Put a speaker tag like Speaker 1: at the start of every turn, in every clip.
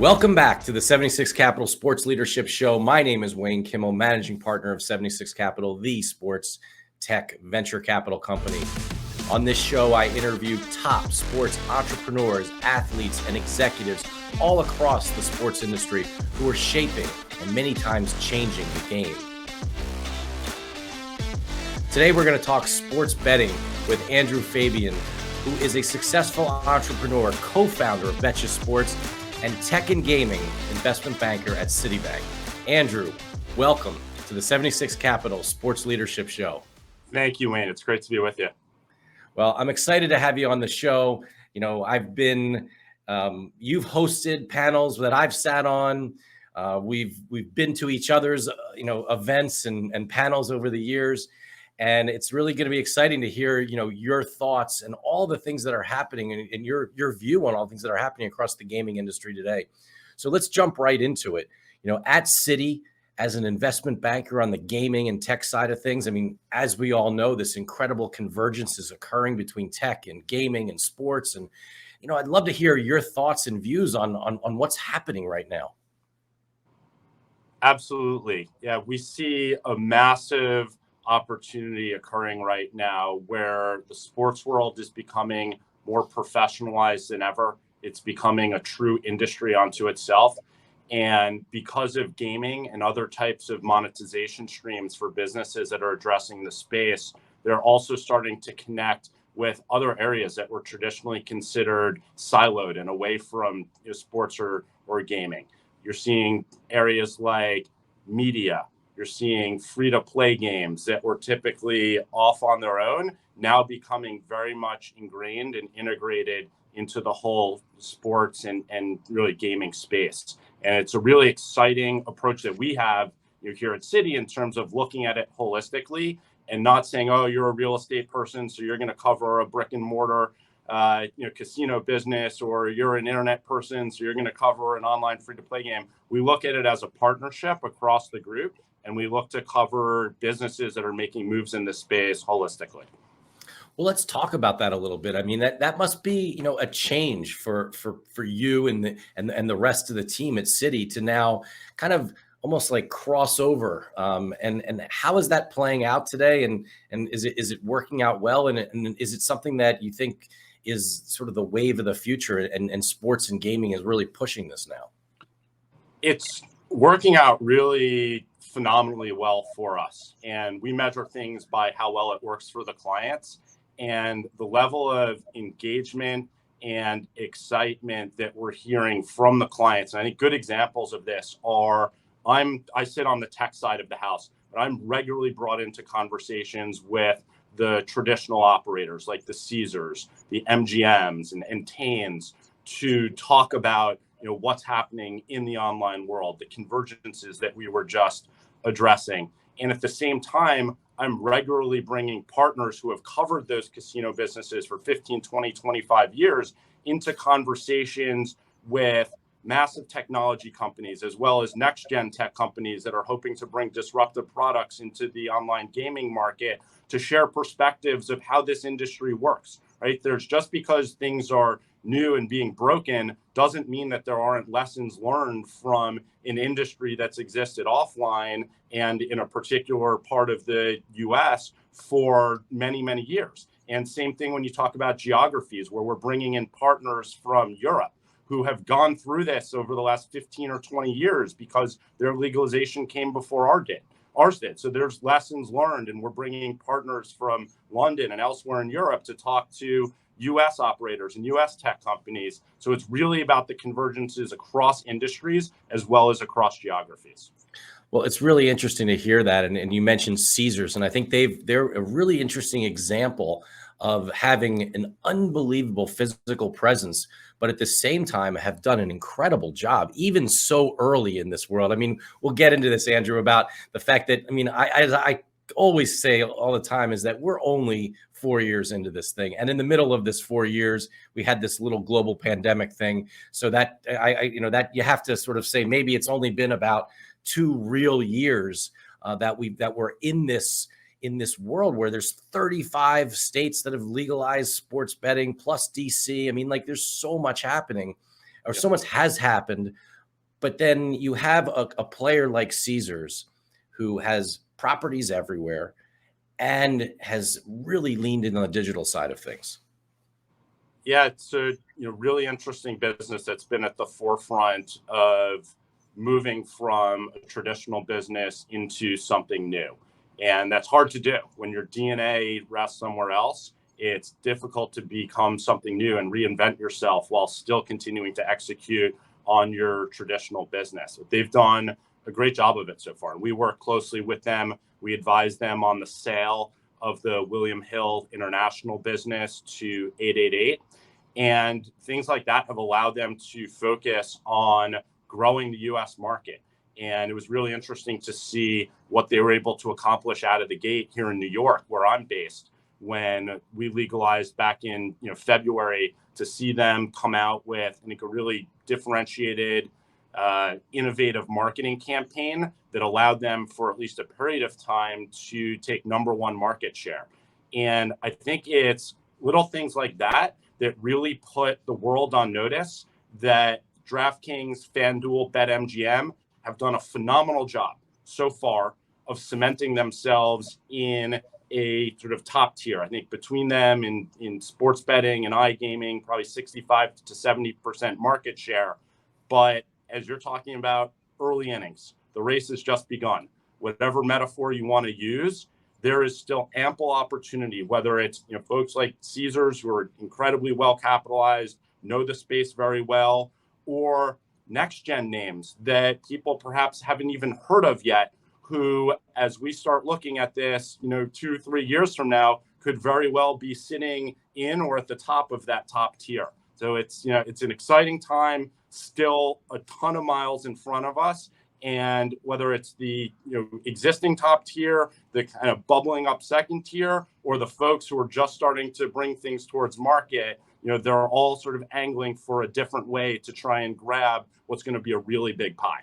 Speaker 1: Welcome back to the 76 Capital Sports Leadership Show. My name is Wayne Kimmel, managing partner of 76 Capital, the sports tech venture capital company. On this show, I interview top sports entrepreneurs, athletes, and executives all across the sports industry who are shaping and many times changing the game. Today, we're going to talk sports betting with Andrew Fabian, who is a successful entrepreneur, co-founder of Betcha Sports, and tech and gaming investment banker at Citibank. Andrew, welcome to the 76 Capital Sports Leadership Show.
Speaker 2: Thank you, Wayne. It's great to be with you.
Speaker 1: Well, I'm excited to have you on the show. You know, you've hosted panels that I've sat on. We've been to each other's, events and panels over the years. And it's really going to be exciting to hear, your thoughts and all the things that are happening and your view on all things that are happening across the gaming industry today. So let's jump right into it. At Citi, as an investment banker on the gaming and tech side of things, I mean, as we all know, this incredible convergence is occurring between tech and gaming and sports. And, I'd love to hear your thoughts and views on what's happening right now.
Speaker 2: Absolutely. Yeah, we see a massive opportunity occurring right now where the sports world is becoming more professionalized than ever. It's becoming a true industry unto itself. And because of gaming and other types of monetization streams for businesses that are addressing the space, they're also starting to connect with other areas that were traditionally considered siloed and away from sports or gaming. You're seeing areas like media. You're seeing free-to-play games that were typically off on their own, now becoming very much ingrained and integrated into the whole sports and really gaming space. And it's a really exciting approach that we have here at Citi in terms of looking at it holistically and not saying, oh, you're a real estate person, so you're going to cover a brick and mortar casino business, or you're an internet person, so you're going to cover an online free-to-play game. We look at it as a partnership across the group, and we look to cover businesses that are making moves in this space holistically.
Speaker 1: Well, let's talk about that a little bit. I mean, that must be, a change for you and the rest of the team at Citi to now kind of almost like cross over. And how is that playing out today? And is it working out well? And is it something that you think is sort of the wave of the future, and sports and gaming is really pushing this now?
Speaker 2: It's working out really phenomenally well for us. And we measure things by how well it works for the clients, and the level of engagement and excitement that we're hearing from the clients. And I think good examples of this are, I sit on the tech side of the house, but I'm regularly brought into conversations with the traditional operators like the Caesars, the MGMs and Tains to talk about what's happening in the online world, the convergences that we were just addressing. And at the same time, I'm regularly bringing partners who have covered those casino businesses for 15, 20, 25 years into conversations with massive technology companies, as well as next-gen tech companies that are hoping to bring disruptive products into the online gaming market to share perspectives of how this industry works, right? There's just because things are new and being broken doesn't mean that there aren't lessons learned from an industry that's existed offline and in a particular part of the US for many, many years. And same thing when you talk about geographies, where we're bringing in partners from Europe who have gone through this over the last 15 or 20 years because their legalization came before ours did. So there's lessons learned, and we're bringing partners from London and elsewhere in Europe to talk to U.S. operators and U.S. tech companies. So it's really about the convergences across industries as well as across geographies.
Speaker 1: Well, it's really interesting to hear that. And you mentioned Caesars, and I think they're a really interesting example of having an unbelievable physical presence, but at the same time have done an incredible job, even so early in this world. I mean, we'll get into this, Andrew, about the fact that, I always say all the time is that we're only 4 years into this thing. And in the middle of this 4 years, we had this little global pandemic thing. So that that you have to sort of say, maybe it's only been about 2 real years that we're in this world where there's 35 states that have legalized sports betting plus DC. I mean, like, there's so much happening, or so much has happened But then you have a player like Caesars who has properties everywhere and has really leaned in on the digital side of things.
Speaker 2: Yeah, it's a really interesting business that's been at the forefront of moving from a traditional business into something new. And that's hard to do when your DNA rests somewhere else. It's difficult to become something new and reinvent yourself while still continuing to execute on your traditional business. They've done a great job of it so far. And we work closely with them. We advise them on the sale of the William Hill International business to 888. And things like that have allowed them to focus on growing the US market. And it was really interesting to see what they were able to accomplish out of the gate here in New York, where I'm based, when we legalized back in February, to see them come out with, I think, a really differentiated, innovative marketing campaign that allowed them for at least a period of time to take #1 market share. And I think it's little things like that that really put the world on notice that DraftKings, FanDuel, BetMGM have done a phenomenal job so far of cementing themselves in a sort of top tier. I think between them in sports betting and iGaming, probably 65 to 70% market share. But as you're talking about, early innings, the race has just begun. Whatever metaphor you want to use, there is still ample opportunity, whether it's folks like Caesars, who are incredibly well capitalized, know the space very well, or next gen names that people perhaps haven't even heard of yet, who, as we start looking at this, 2-3 years from now, could very well be sitting in or at the top of that top tier. So it's an exciting time, still a ton of miles in front of us. And whether it's the existing top tier, the kind of bubbling up second tier, or the folks who are just starting to bring things towards market, they're all sort of angling for a different way to try and grab what's going to be a really big pie.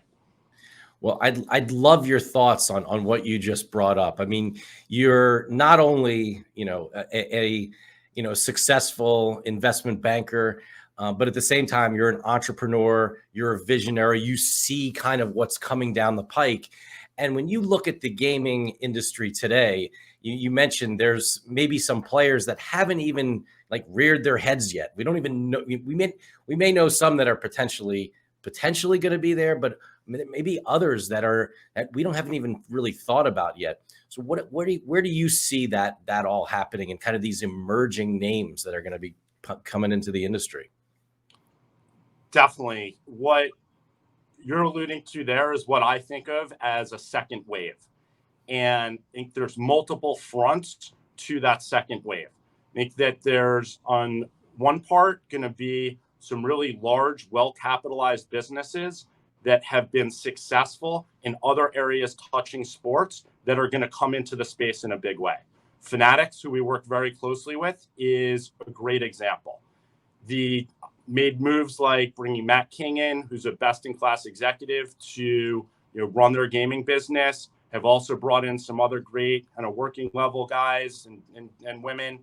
Speaker 1: Well, I'd love your thoughts on what you just brought up. I mean, you're not only a successful investment banker, but at the same time, you're an entrepreneur, you're a visionary, you see kind of what's coming down the pike. And when you look at the gaming industry today, you mentioned there's maybe some players that haven't even reared their heads yet. We don't even know. We may know some that are potentially going to be there, but maybe others that we haven't even really thought about yet. So where do you see that all happening, and kind of these emerging names that are going to be coming into the industry?
Speaker 2: Definitely. What you're alluding to there is what I think of as a second wave. And I think there's multiple fronts to that second wave. I think that there's, on one part, going to be some really large, well-capitalized businesses that have been successful in other areas touching sports that are going to come into the space in a big way. Fanatics, who we work very closely with, is a great example. The made moves like bringing Matt King in, who's a best-in-class executive, to run their gaming business. Have also brought in some other great kind of working level guys and women.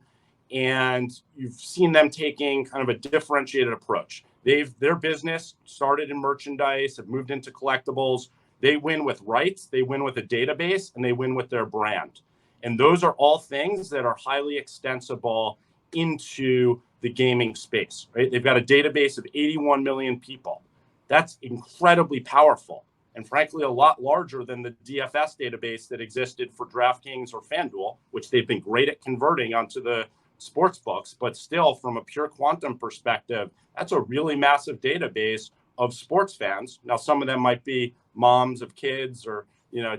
Speaker 2: And you've seen them taking kind of a differentiated approach. Their business started in merchandise, have moved into collectibles. They win with rights, they win with a database, and they win with their brand. And those are all things that are highly extensible into the gaming space, right? They've got a database of 81 million people. That's incredibly powerful, and frankly, a lot larger than the DFS database that existed for DraftKings or FanDuel, which they've been great at converting onto the sports books. But still, from a pure quantum perspective, that's a really massive database of sports fans. Now, some of them might be moms of kids, or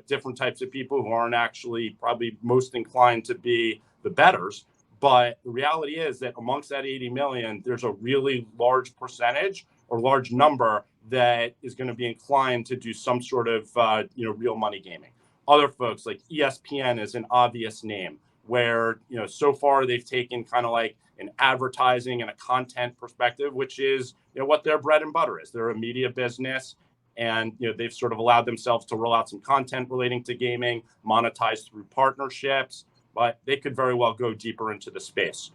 Speaker 2: different types of people who aren't actually probably most inclined to be the bettors. But the reality is that amongst that 80 million, there's a really large percentage or large number that is going to be inclined to do some sort of real money gaming. Other folks like ESPN is an obvious name, where so far they've taken kind of like an advertising and a content perspective, which is what their bread and butter is. They're a media business, and they've sort of allowed themselves to roll out some content relating to gaming, monetize through partnerships, but they could very well go deeper into the space.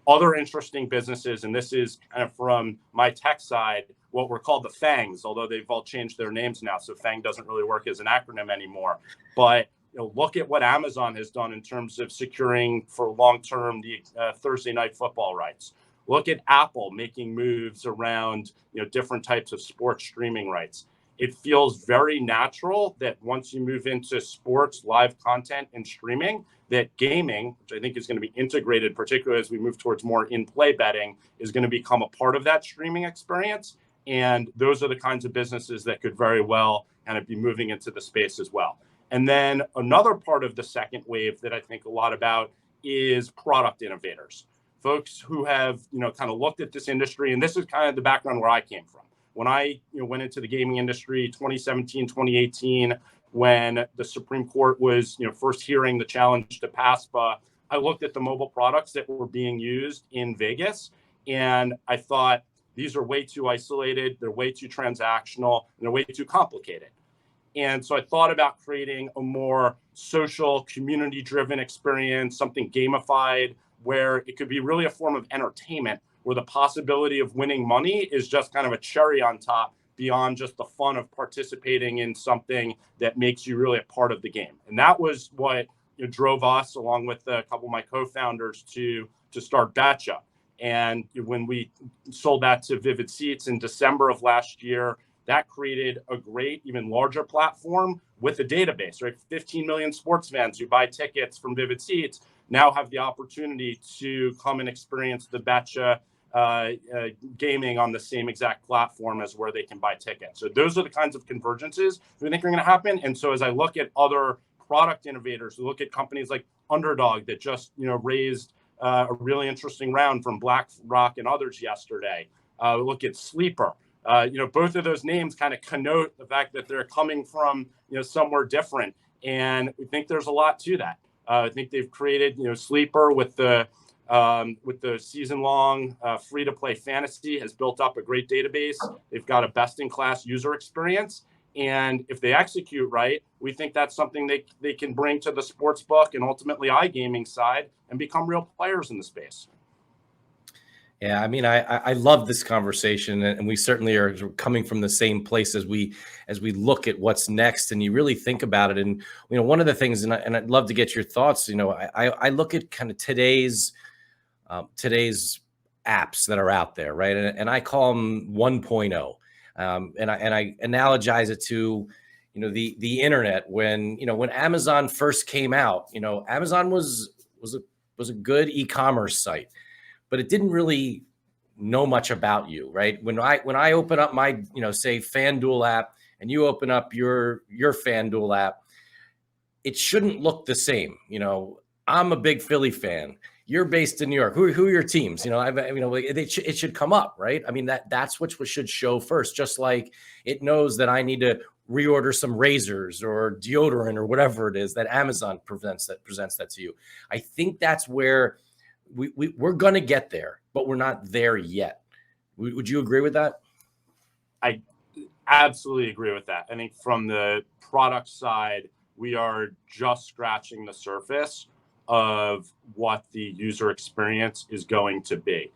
Speaker 2: Other interesting businesses, and this is kind of from my tech side, what were called the FANGs, although they've all changed their names now, so FANG doesn't really work as an acronym anymore. But look at what Amazon has done in terms of securing for long-term the Thursday night football rights. Look at Apple making moves around different types of sports streaming rights. It feels very natural that once you move into sports, live content, and streaming, that gaming, which I think is going to be integrated, particularly as we move towards more in-play betting, is going to become a part of that streaming experience. And those are the kinds of businesses that could very well kind of be moving into the space as well. And then another part of the second wave that I think a lot about is product innovators, folks who have kind of looked at this industry. And this is kind of the background where I came from. When I went into the gaming industry 2017, 2018, when the Supreme Court was first hearing the challenge to PASPA, I looked at the mobile products that were being used in Vegas, and I thought these are way too isolated, they're way too transactional, and they're way too complicated. And so I thought about creating a more social, community-driven experience, something gamified, where it could be really a form of entertainment, where the possibility of winning money is just kind of a cherry on top beyond just the fun of participating in something that makes you really a part of the game. And that was what drove us, along with a couple of my co-founders, to start Betcha. And when we sold that to Vivid Seats in December of last year, that created a great, even larger platform with a database, right? 15 million sports fans who buy tickets from Vivid Seats now have the opportunity to come and experience the Betcha gaming on the same exact platform as where they can buy tickets. So those are the kinds of convergences we think are going to happen. And so as I look at other product innovators, we look at companies like Underdog that just raised a really interesting round from BlackRock and others yesterday. Look at Sleeper. Both of those names kind of connote the fact that they're coming from somewhere different, and we think there's a lot to that. I think they've created Sleeper with the season-long free-to-play fantasy has built up a great database. They've got a best-in-class user experience. And if they execute right, we think that's something they can bring to the sports book and ultimately iGaming side and become real players in the space.
Speaker 1: Yeah, I mean, I love this conversation, and we certainly are coming from the same place as we look at what's next, and you really think about it. And one of the things, and I'd love to get your thoughts. I look at kind of today's apps that are out there, right? And I call them 1.0, and I analogize it to the internet. When Amazon first came out, Amazon was a good e-commerce site, but it didn't really know much about you, right? When I open up my, say FanDuel app, and you open up your FanDuel app, it shouldn't look the same. I'm a big Philly fan. You're based in New York. Who are your teams? It should come up, right? I mean, that's what should show first. Just like it knows that I need to reorder some razors or deodorant or whatever it is that Amazon presents that to you. I think that's where we're going to get there, but we're not there yet. Would you agree with that?
Speaker 2: I absolutely agree with that. I think from the product side, we are just scratching the surface of what the user experience is going to be.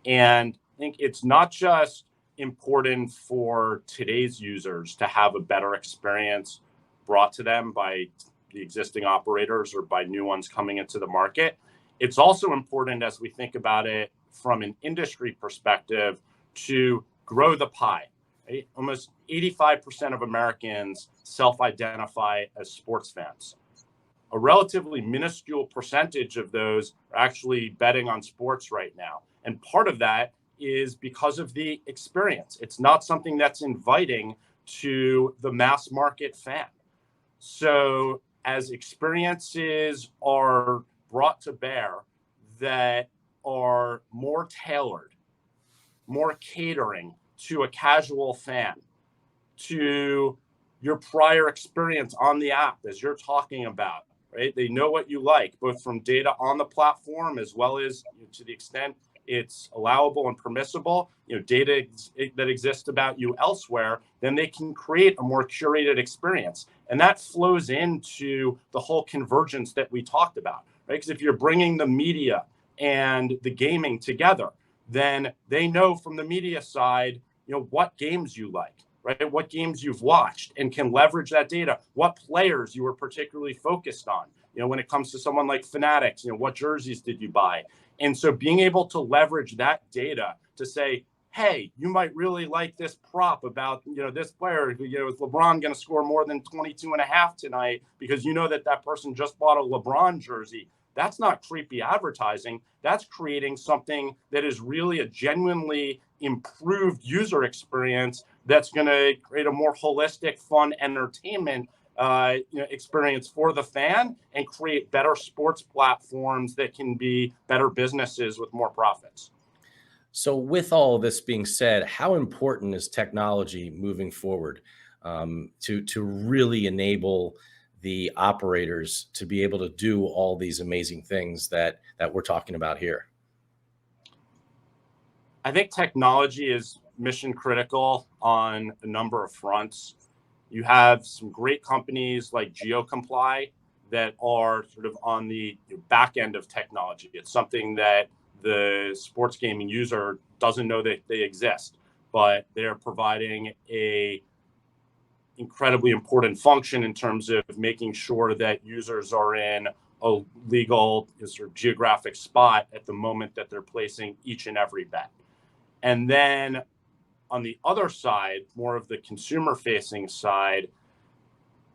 Speaker 2: And I think it's not just important for today's users to have a better experience brought to them by the existing operators or by new ones coming into the market. It's also important, as we think about it from an industry perspective, to grow the pie. Right? Almost 85% of Americans self-identify as sports fans. A relatively minuscule percentage of those are actually betting on sports right now. And part of that is because of the experience. It's not something that's inviting to the mass market fan. So as experiences are brought to bear that are more tailored, more catering to a casual fan, to your prior experience on the app, as you're talking about, right? They know what you like, both from data on the platform as well as to the extent it's allowable and permissible, data that exists about you elsewhere, then they can create a more curated experience. And that flows into the whole convergence that we talked about, right? Because if you're bringing the media and the gaming together, then they know from the media side, what games you like, right? What games you've watched, and can leverage that data, what players you were particularly focused on. When it comes to someone like Fanatics, what jerseys did you buy? And so being able to leverage that data to say, hey, you might really like this prop about, this player, is LeBron going to score more than 22 and a half tonight because that person just bought a LeBron jersey. That's not creepy advertising. That's creating something that is really a genuinely improved user experience that's going to create a more holistic, fun entertainment experience for the fan, and create better sports platforms that can be better businesses with more profits.
Speaker 1: So with all this being said, how important is technology moving forward to really enable the operators to be able to do all these amazing things that we're talking about here?
Speaker 2: I think technology is mission critical on a number of fronts. You have some great companies like GeoComply that are sort of on the back end of technology. It's something that the sports gaming user doesn't know that they exist, but they're providing a incredibly important function in terms of making sure that users are in a legal sort of geographic spot at the moment that they're placing each and every bet. And then on the other side, more of the consumer facing side,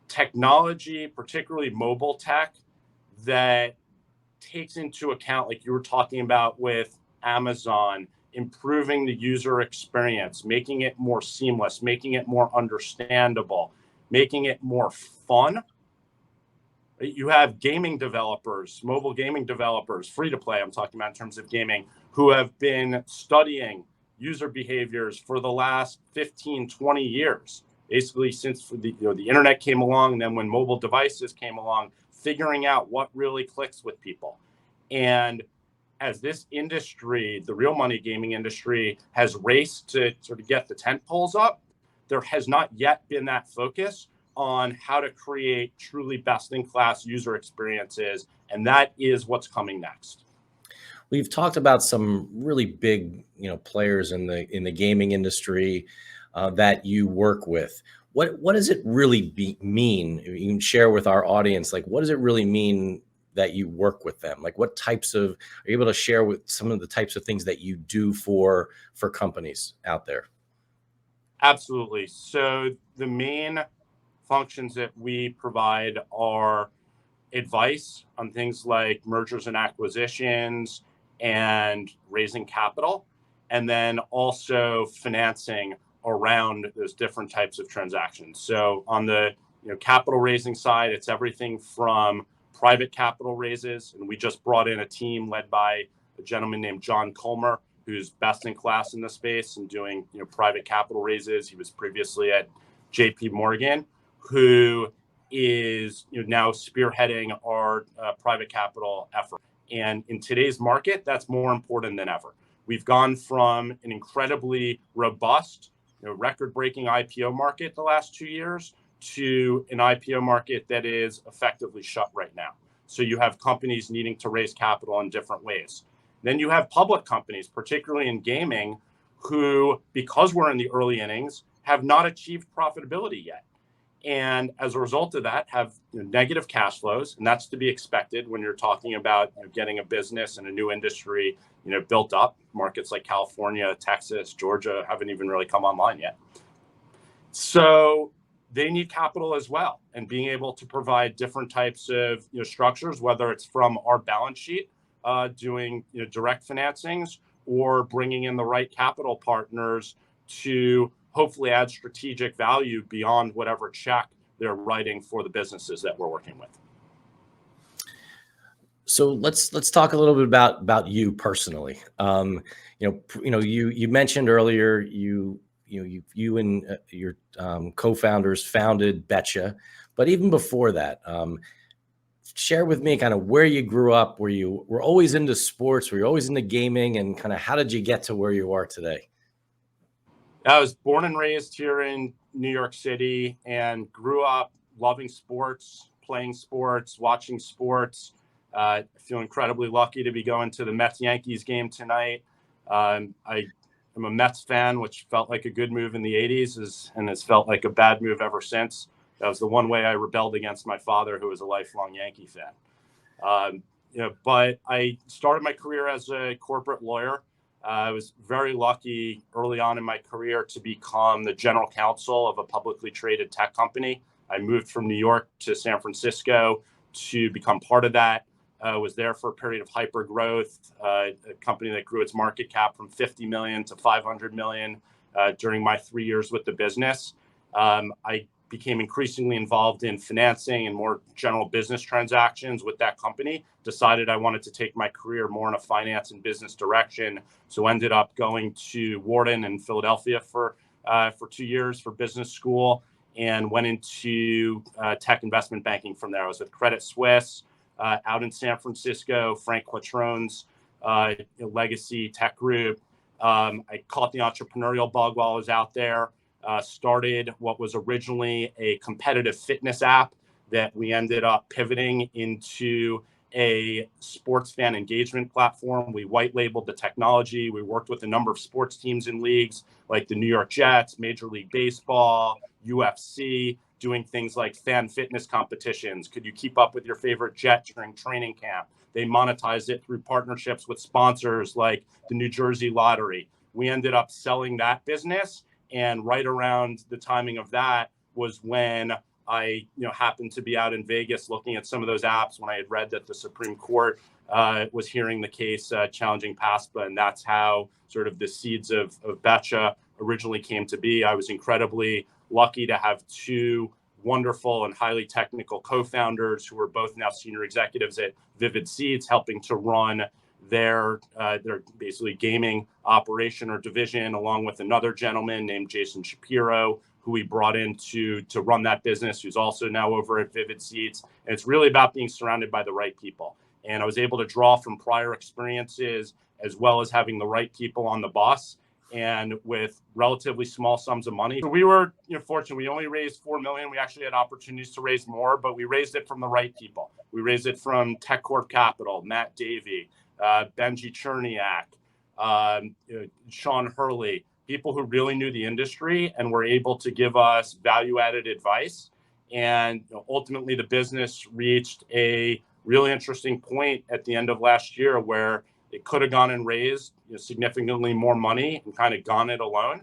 Speaker 2: technology, particularly mobile tech, that takes into account, like you were talking about with Amazon, improving the user experience, making it more seamless, making it more understandable, making it more fun. You have gaming developers, mobile gaming developers, free to play, I'm talking about in terms of gaming, who have been studying user behaviors for the last 15, 20 years, basically since the internet came along, and then when mobile devices came along, figuring out what really clicks with people. And as this industry, the real money gaming industry, has raced to sort of get the tent poles up, there has not yet been that focus on how to create truly best-in-class user experiences, and that is what's coming next.
Speaker 1: We've talked about some really big, players in the gaming industry that you work with. What does it really mean? You can share with our audience, like, what does it really mean that you work with them? Like, what types of, are you able to share with some of the types of things that you do for companies out there?
Speaker 2: Absolutely. So the main functions that we provide are advice on things like mergers and acquisitions and raising capital, and then also financing around those different types of transactions. So on the capital raising side, it's everything from private capital raises, and we just brought in a team led by a gentleman named John Colmer, who's best in class in the space and doing private capital raises. He was previously at JP Morgan, who is now spearheading our private capital effort. And in today's market, that's more important than ever. We've gone from an incredibly robust, record-breaking IPO market the last 2 years to an IPO market that is effectively shut right now. So you have companies needing to raise capital in different ways. Then you have public companies, particularly in gaming, who, because we're in the early innings, have not achieved profitability yet. And as a result of that, have negative cash flows. And that's to be expected when you're talking about getting a business and a new industry built up. Markets like California, Texas, Georgia haven't even really come online yet. So they need capital as well. And being able to provide different types of structures, whether it's from our balance sheet, doing direct financings, or bringing in the right capital partners to hopefully add strategic value beyond whatever check they're writing for the businesses that we're working with.
Speaker 1: So let's talk a little bit about you personally. You mentioned earlier you and your co-founders founded Betcha, but even before that, share with me kind of where you grew up. Were you always into sports? Were you always into gaming? And kind of how did you get to where you are today?
Speaker 2: I was born and raised here in New York City and grew up loving sports, playing sports, watching sports. I feel incredibly lucky to be going to the Mets-Yankees game tonight. I am a Mets fan, which felt like a good move in the 80s and has felt like a bad move ever since. That was the one way I rebelled against my father, who was a lifelong Yankee fan. But I started my career as a corporate lawyer. I was very lucky early on in my career to become the general counsel of a publicly traded tech company. I moved from New York to San Francisco to become part of that. Was there for a period of hyper growth, a company that grew its market cap from 50 million to 500 million during my 3 years with the business. I became increasingly involved in financing and more general business transactions with that company, decided I wanted to take my career more in a finance and business direction. So ended up going to Wharton in Philadelphia for 2 years for business school and went into tech investment banking from there. I was with Credit Suisse out in San Francisco, Frank Quattrone's legacy tech group. I caught the entrepreneurial bug while I was out there. Started what was originally a competitive fitness app that we ended up pivoting into a sports fan engagement platform. We white labeled the technology. We worked with a number of sports teams and leagues like the New York Jets, Major League Baseball, UFC, doing things like fan fitness competitions. Could you keep up with your favorite Jet during training camp? They monetize it through partnerships with sponsors like the New Jersey Lottery. We ended up selling that business. And right around the timing of that was when I happened to be out in Vegas looking at some of those apps when I had read that the Supreme Court was hearing the case challenging PASPA. And that's how sort of the seeds of Betcha originally came to be. I was incredibly lucky to have two wonderful and highly technical co-founders who are both now senior executives at Vivid Seats, helping to run their basically gaming operation or division, along with another gentleman named Jason Shapiro, who we brought in to run that business, who's also now over at Vivid Seats. And it's really about being surrounded by the right people. And I was able to draw from prior experiences as well as having the right people on the bus and with relatively small sums of money. So we were fortunate. We only raised 4 million. We actually had opportunities to raise more, but we raised it from the right people. We raised it from Tech Corp Capital, Matt Davey, Benji Cherniak, Sean Hurley, people who really knew the industry and were able to give us value-added advice. And ultimately, the business reached a really interesting point at the end of last year where it could have gone and raised significantly more money and kind of gone it alone.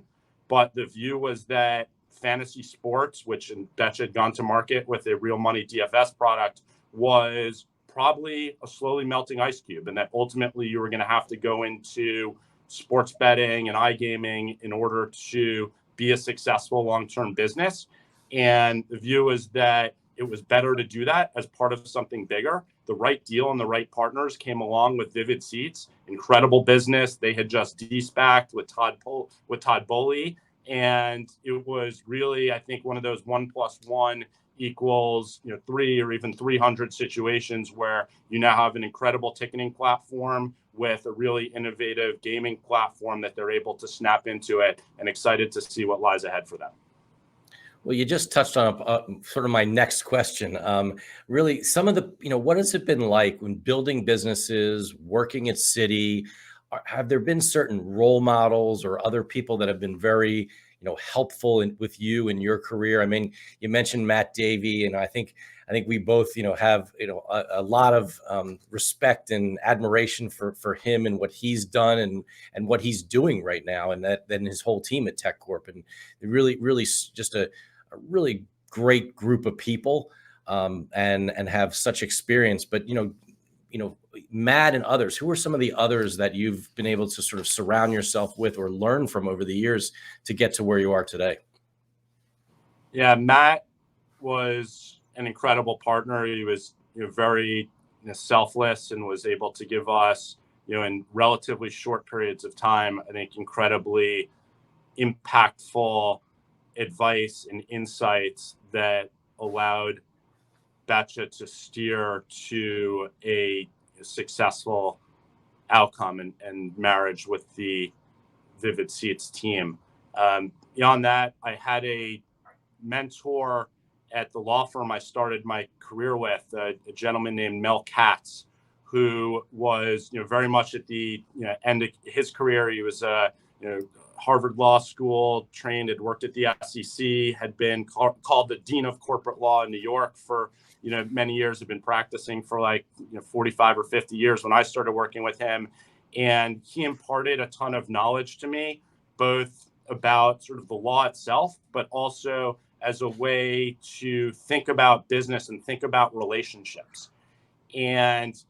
Speaker 2: But the view was that fantasy sports, which Betcha had gone to market with a real money DFS product, was probably a slowly melting ice cube, and that ultimately you were going to have to go into sports betting and iGaming in order to be a successful long-term business. And the view is that it was better to do that as part of something bigger. The right deal and the right partners came along with Vivid Seats, incredible business. They had just de-SPAC'd with Todd Bowley. And it was really, I think, one of those 1 + 1 equals 3 or even 300 situations where you now have an incredible ticketing platform with a really innovative gaming platform that they're able to snap into it, and excited to see what lies ahead for them.
Speaker 1: Well, you just touched on sort of my next question. Really, some of the, what has it been like when building businesses, working at Citi? Have there been certain role models or other people that have been very, helpful with you in your career? I mean, you mentioned Matt Davey, and I think we both, have, a lot of respect and admiration for him and what he's done and what he's doing right now, and then his whole team at Tech Corp, and really, really just a really great group of people, and have such experience. But Matt and others, who are some of the others that you've been able to sort of surround yourself with or learn from over the years to get to where you are today?
Speaker 2: Yeah, Matt was an incredible partner. He was very selfless and was able to give us, in relatively short periods of time, I think incredibly impactful advice and insights that allowed Betcha to steer to a successful outcome and marriage with the Vivid Seats team. Beyond that, I had a mentor at the law firm I started my career with, a gentleman named Mel Katz, who was, very much at the end of his career. He was Harvard Law School trained, had worked at the SEC, had been called the Dean of Corporate Law in New York for many years, had been practicing for 45 or 50 years when I started working with him. And he imparted a ton of knowledge to me, both about sort of the law itself, but also as a way to think about business and think about relationships. And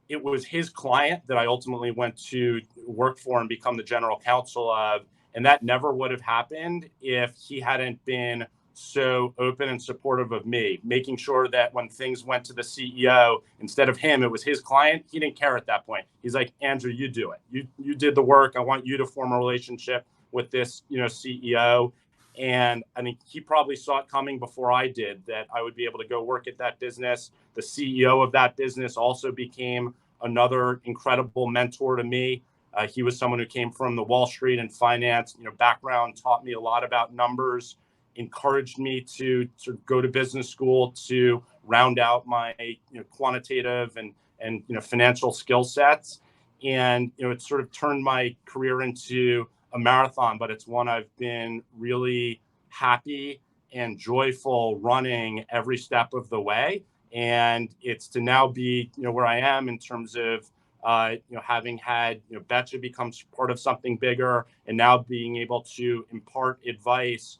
Speaker 2: it was his client that I ultimately went to work for and become the general counsel of. And that never would have happened if he hadn't been so open and supportive of me, making sure that when things went to the CEO, instead of him, it was his client. He didn't care at that point. He's like, Andrew, you do it. You did the work. I want you to form a relationship with this, CEO. And I think he probably saw it coming before I did, that I would be able to go work at that business. The CEO of that business also became another incredible mentor to me. He was someone who came from the Wall Street and finance background, taught me a lot about numbers, encouraged me to go to business school to round out my quantitative and financial skill sets. And it sort of turned my career into a marathon, but it's one I've been really happy and joyful running every step of the way. And it's to now be where I am in terms of having had Betcha becomes part of something bigger, and now being able to impart advice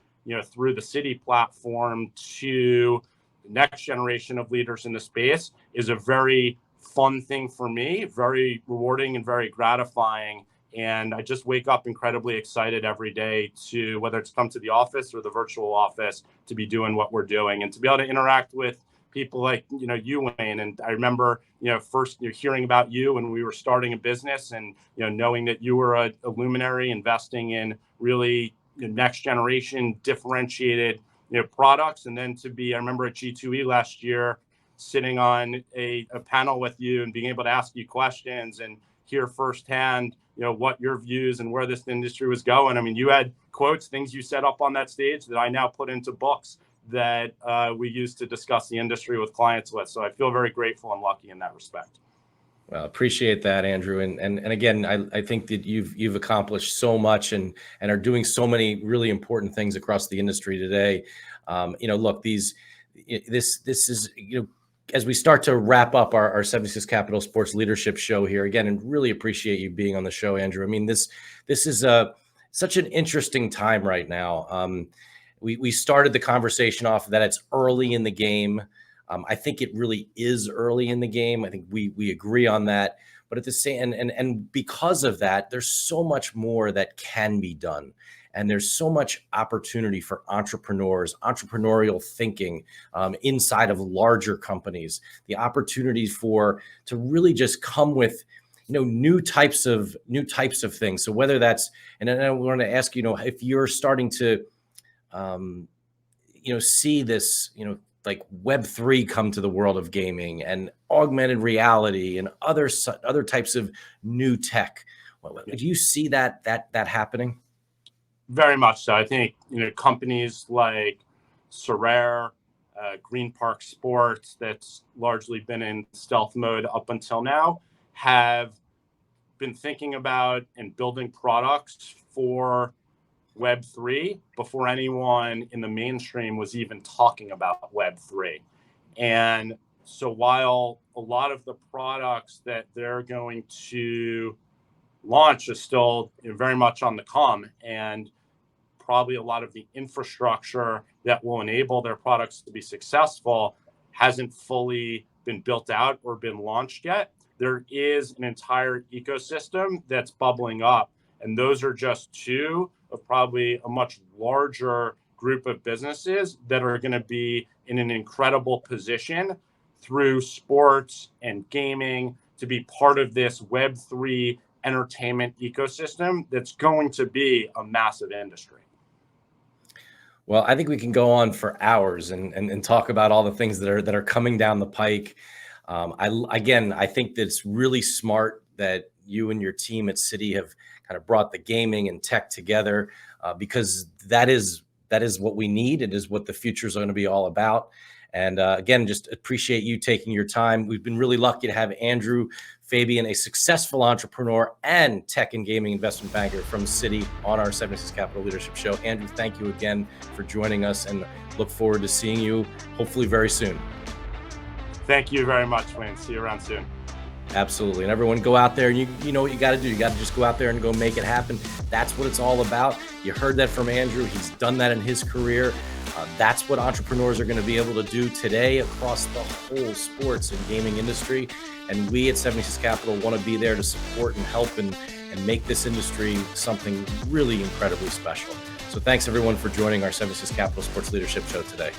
Speaker 2: through the Citi platform to the next generation of leaders in the space is a very fun thing for me, very rewarding and very gratifying. And I just wake up incredibly excited every day to, whether it's come to the office or the virtual office, to be doing what we're doing and to be able to interact with people like, you, Wayne. And I remember, first hearing about you when we were starting a business and, knowing that you were a luminary investing in really next generation differentiated, products. And then to be, I remember at G2E last year, sitting on a panel with you and being able to ask you questions and hear firsthand, what your views and where this industry was going. I mean, you had quotes, things you set up on that stage that I now put into books that we use to discuss the industry with clients with. So I feel very grateful and lucky in that respect.
Speaker 1: Well, appreciate that, Andrew. And again, I think that you've accomplished so much and are doing so many really important things across the industry today. Look, this is, as we start to wrap up our 76 Capital Sports Leadership Show here again, and really appreciate you being on the show, Andrew. I mean, this is such an interesting time right now. We started the conversation off that it's early in the game. I think it really is early in the game. I think we agree on that. But at the same and because of that, there's so much more that can be done. And there's so much opportunity for entrepreneurs, entrepreneurial thinking inside of larger companies, the opportunities to really just come with new types of things. So whether that's, and I want to ask, if you're starting to see this, like Web3 come to the world of gaming and augmented reality and other types of new tech. Do you see that happening?
Speaker 2: Very much so. I think companies like Sorare, Green Park Sports, that's largely been in stealth mode up until now, have been thinking about and building products for Web3 before anyone in the mainstream was even talking about Web3. And so while a lot of the products that they're going to launch is still very much on the come, and probably a lot of the infrastructure that will enable their products to be successful hasn't fully been built out or been launched yet, there is an entire ecosystem that's bubbling up. And those are just two of probably a much larger group of businesses that are going to be in an incredible position through sports and gaming to be part of this Web3 entertainment ecosystem that's going to be a massive industry.
Speaker 1: Well, I think we can go on for hours and talk about all the things that are coming down the pike. I think that it's really smart that you and your team at Citi have kind of brought the gaming and tech together because that is what we need. It is what the future is going to be all about. And again, just appreciate you taking your time. We've been really lucky to have Andrew Fabian, a successful entrepreneur and tech and gaming investment banker from Citi, on our 76 Capital Leadership Show. Andrew, thank you again for joining us, and look forward to seeing you hopefully very soon.
Speaker 2: Thank you very much, Wayne. See you around soon.
Speaker 1: Absolutely. And everyone, go out there and you know what you got to do. You got to just go out there and go make it happen. That's what it's all about. You heard that from Andrew. He's done that in his career. That's what entrepreneurs are going to be able to do today across the whole sports and gaming industry. And we at 76 Capital want to be there to support and help and make this industry something really incredibly special. So thanks everyone for joining our 76 Capital Sports Leadership Show today.